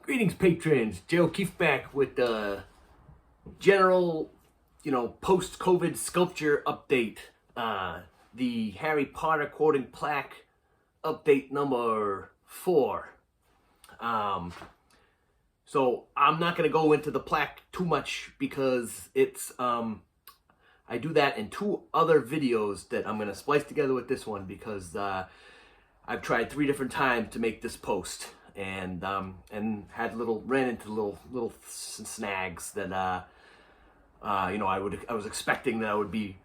Greetings, patrons. Joe O'Keefe back with the general, post-COVID sculpture update. The Harry Potter quoting plaque update number 4. So I'm not going to go into the plaque too much because it's, I do that in 2 other videos that I'm going to splice together with this one because I've tried 3 different times to make this post. And ran into little snags that I was expecting that I would be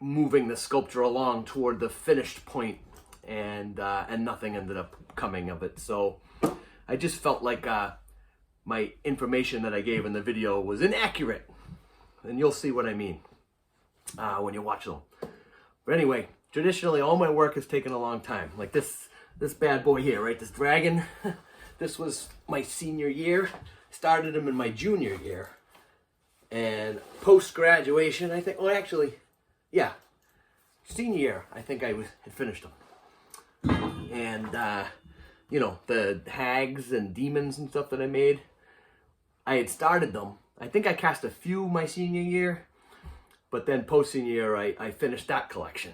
moving the sculpture along toward the finished point, and nothing ended up coming of it. So I just felt like my information that I gave in the video was inaccurate, and you'll see what I mean when you watch them. But anyway, traditionally all my work has taken a long time, like this bad boy here, right? This dragon. This was my senior year. Started him in my junior year. And post-graduation, I think, senior year, I think I had finished them. And, the hags and demons and stuff that I made, I had started them. I think I cast a few my senior year, but then post-senior year, I finished that collection.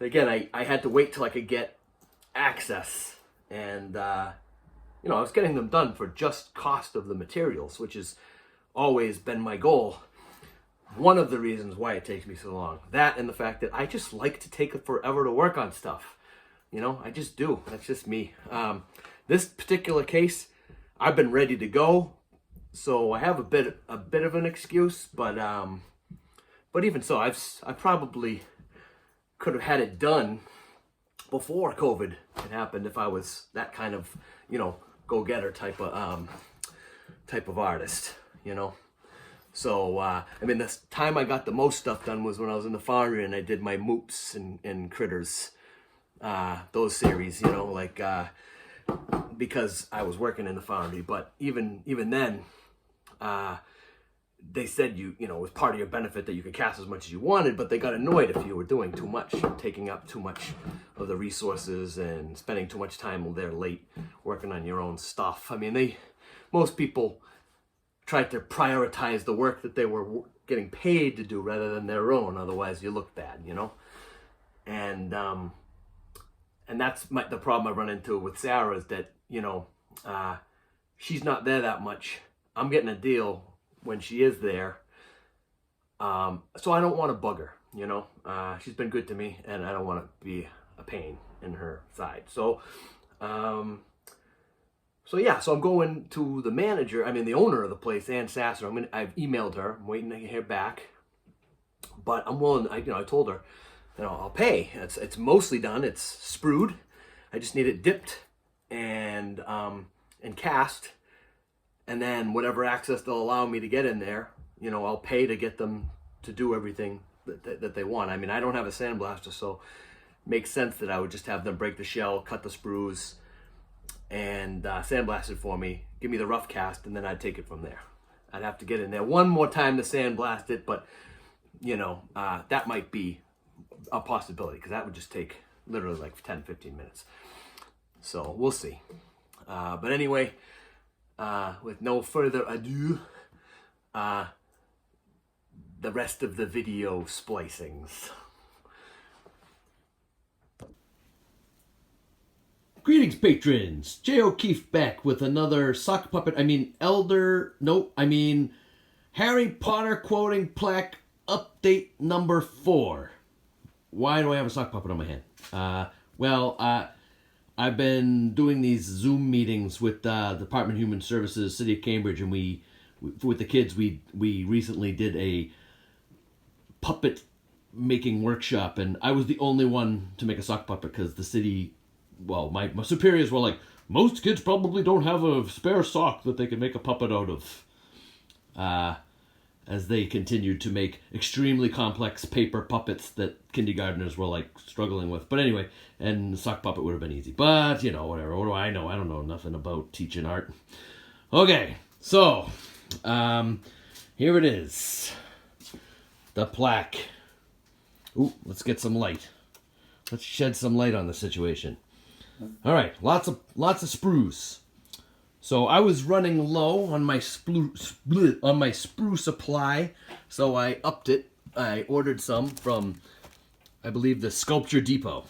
Again, I had to wait till I could get access, and I was getting them done for just cost of the materials, which has always been my goal. One of the reasons why it takes me so long. That and the fact that I just like to take forever to work on stuff. I just do. That's just me. This particular case, I've been ready to go, so I have a bit of an excuse, but even so, I probably could have had it done before COVID had happened if I was that kind of, go-getter type of artist, So, the time I got the most stuff done was when I was in the foundry and I did my moops and critters, those series, because I was working in the foundry. But even then, they said it was part of your benefit that you could cast as much as you wanted, but they got annoyed if you were doing too much, taking up too much of the resources and spending too much time there late working on your own stuff. Most people tried to prioritize the work that they were getting paid to do rather than their own. Otherwise, you look bad, And that's the problem I run into with Sarah is that she's not there that much. I'm getting a deal when she is there, so I don't want to bug her. She's been good to me, and I don't want to be a pain in her side. So I'm going to the manager, the owner of the place, Ann Sasser. I've emailed her. I'm waiting to hear back, but I'm willing. I told her, I'll pay. It's mostly done. It's sprued. I just need it dipped and cast. And then whatever access they'll allow me to get in there, I'll pay to get them to do everything that they want. I don't have a sandblaster, so it makes sense that I would just have them break the shell, cut the sprues, and sandblast it for me, give me the rough cast, and then I'd take it from there. I'd have to get in there one more time to sandblast it, but, that might be a possibility, because that would just take literally like 10, 15 minutes. So we'll see. But anyway, with no further ado, the rest of the video splicings. Greetings, patrons. J. O'Keefe back with another sock puppet. Harry Potter quoting plaque update number 4. Why do I have a sock puppet on my hand? I've been doing these Zoom meetings with Department of Human Services, City of Cambridge, and we with the kids, we recently did a puppet making workshop, and I was the only one to make a sock puppet because the city, my superiors were like, most kids probably don't have a spare sock that they can make a puppet out of. As they continued to make extremely complex paper puppets that kindergartners were struggling with. But anyway, and the sock puppet would have been easy. But, whatever. What do I know? I don't know nothing about teaching art. Okay, so, here it is. The plaque. Ooh, let's get some light. Let's shed some light on the situation. All right, lots of sprues. So I was running low on my sprue supply, so I upped it. I ordered some from, I believe, the Sculpture Depot.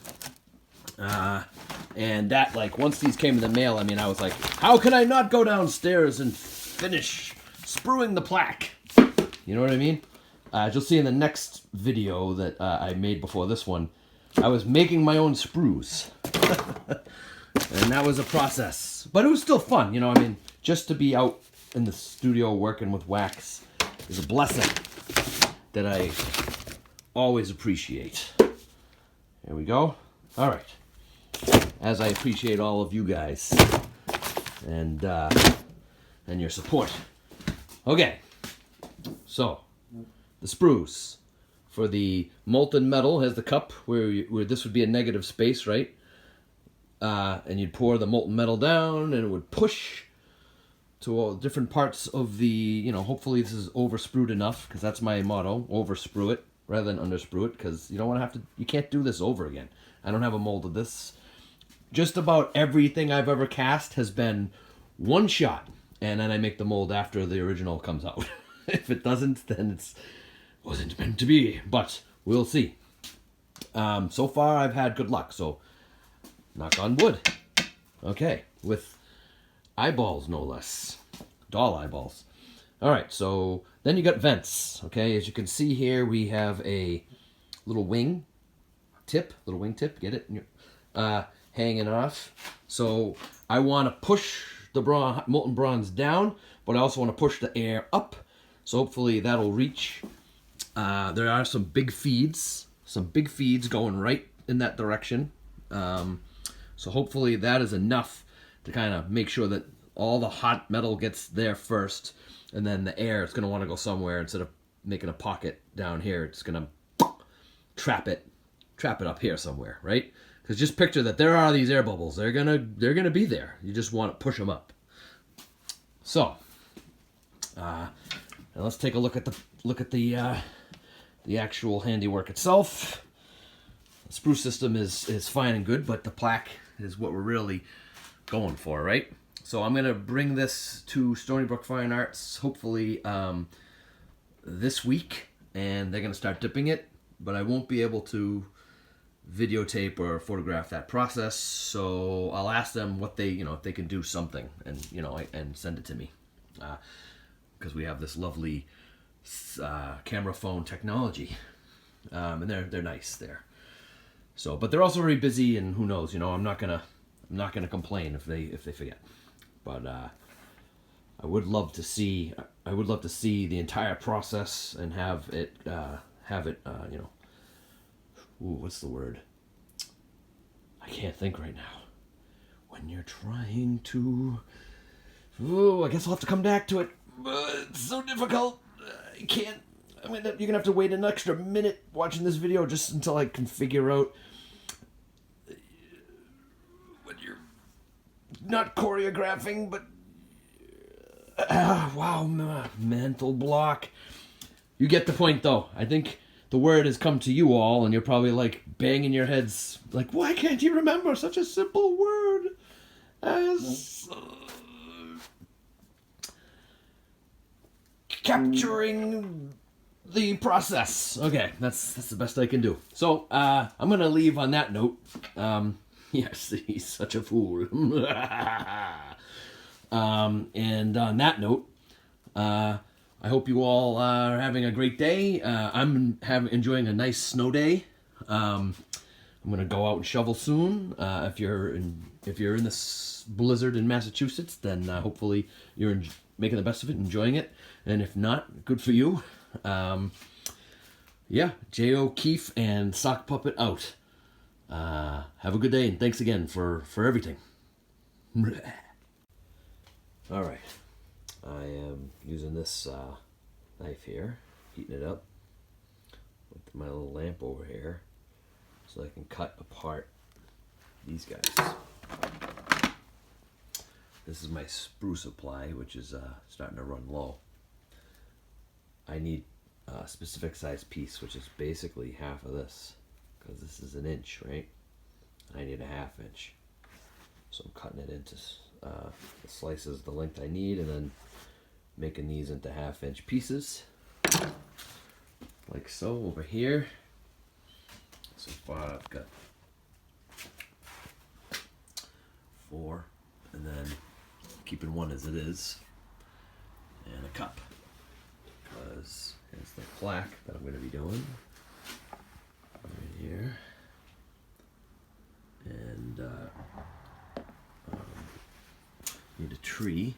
And that, like, once these came in the mail, I mean, I was like, how can I not go downstairs and finish spruing the plaque? You know what I mean? As you'll see in the next video that I made before this one, I was making my own sprues. And that was a process. But it was still fun, you know, I mean, just to be out in the studio working with wax is a blessing that I always appreciate. Here we go. All right. As I appreciate all of you guys and your support. Okay. So, the sprues. For the molten metal has the cup where this would be a negative space, right? And you'd pour the molten metal down and it would push to all different parts of the, you know, hopefully this is over sprued enough, because that's my motto, over sprue it rather than under sprue it, because you don't want to have to, you can't do this over again. I don't have a mold of this. Just about everything I've ever cast has been one shot, and then I make the mold after the original comes out. If it doesn't, then it wasn't meant to be, but we'll see. So far I've had good luck, so knock on wood. Okay, with eyeballs no less. Doll eyeballs. Alright, so then you got vents. Okay, as you can see here, we have a little wing tip, get it? Hanging off. So I want to push the molten bronze down, but I also want to push the air up. So hopefully that'll reach. There are some big feeds going right in that direction. So hopefully that is enough to kind of make sure that all the hot metal gets there first, and then the air is going to want to go somewhere. Instead of making a pocket down here, it's going to trap it up here somewhere, right? Because just picture that there are these air bubbles. They're gonna be there. You just want to push them up. So, now let's take a look at the actual handiwork itself. The sprue system is fine and good, but the plaque is what we're really going for, right? So I'm gonna bring this to Stony Brook Fine Arts hopefully this week, and they're gonna start dipping it, but I won't be able to videotape or photograph that process, so I'll ask them what they, if they can do something, and and send it to me, because we have this lovely camera phone technology, and they're nice there. So, but they're also very busy, and who knows, I'm not gonna complain if they forget. But I would love to see the entire process and have it what's the word? I can't think right now. When you're trying to... I guess I'll have to come back to it. It's so difficult. I can't... you're going to have to wait an extra minute watching this video just until I can figure out when you're not choreographing, but... wow, mental block. You get the point, though. I think the word has come to you all, and you're probably like banging your heads, like, why can't you remember such a simple word as capturing the process? Okay, that's the best I can do. So I'm gonna leave on that note. Yes, he's such a fool. And on that note, I hope you all are having a great day. I'm enjoying a nice snow day. I'm gonna go out and shovel soon. If you're in this blizzard in Massachusetts, then hopefully you're making the best of it, enjoying it. And if not, good for you. Yeah, J. O'Keefe and Sock Puppet out. Have a good day, and thanks again for everything. All right. I am using this knife here, heating it up with my little lamp over here so I can cut apart these guys. This is my sprue supply, which is starting to run low. I need a specific size piece, which is basically half of this, because this is 1 inch, right? I need a 1/2 inch. So I'm cutting it into the slices the length I need, and then making these into 1/2-inch pieces, like so over here. So far I've got 4, and then keeping one as it is, and a cup, because here's the plaque that I'm going to be doing right here, and need a tree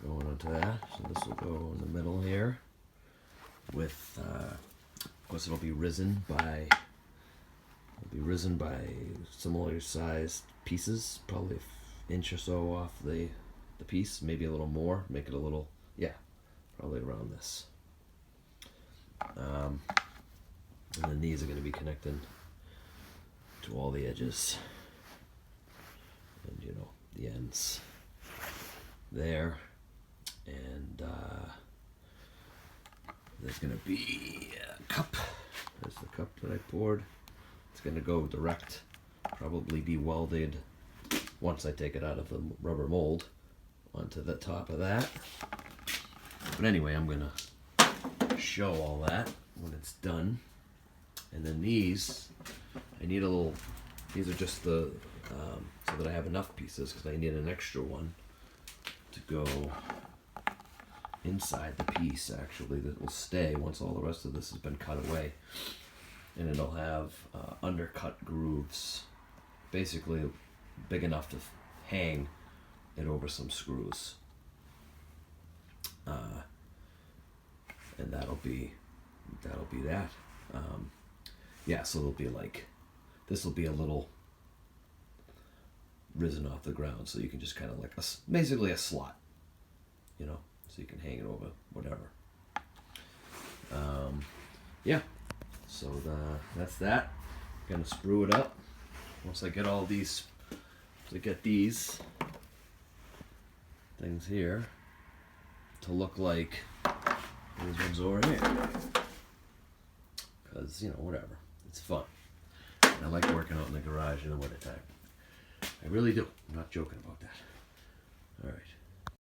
going onto that, so this will go in the middle here with of course it'll be risen by similar sized pieces, probably 1 inch or so off the piece, maybe a little more, make it a little, yeah, probably around this. And then these are going to be connecting to all the edges, and you know, the ends there, and there's going to be a cup. There's the cup that I poured. It's going to go direct, probably be welded once I take it out of the rubber mold onto the top of that. But anyway, I'm going to show all that when it's done. And then these, I need a little, these are just the, so that I have enough pieces, because I need an extra one to go inside the piece, actually, that will stay once all the rest of this has been cut away. And it'll have undercut grooves, basically big enough to hang it over some screws. And that'll be that. Yeah, so it'll be like, this will be a little risen off the ground, so you can just kind of like, basically a slot, you know, so you can hang it over whatever. Yeah, so that's that. Gonna sprue it up. Once I get all these, to get these things here to look like these ones over here, because, you know, whatever, it's fun. And I like working out in the garage in the wintertime. I really do. I'm not joking about that. All right.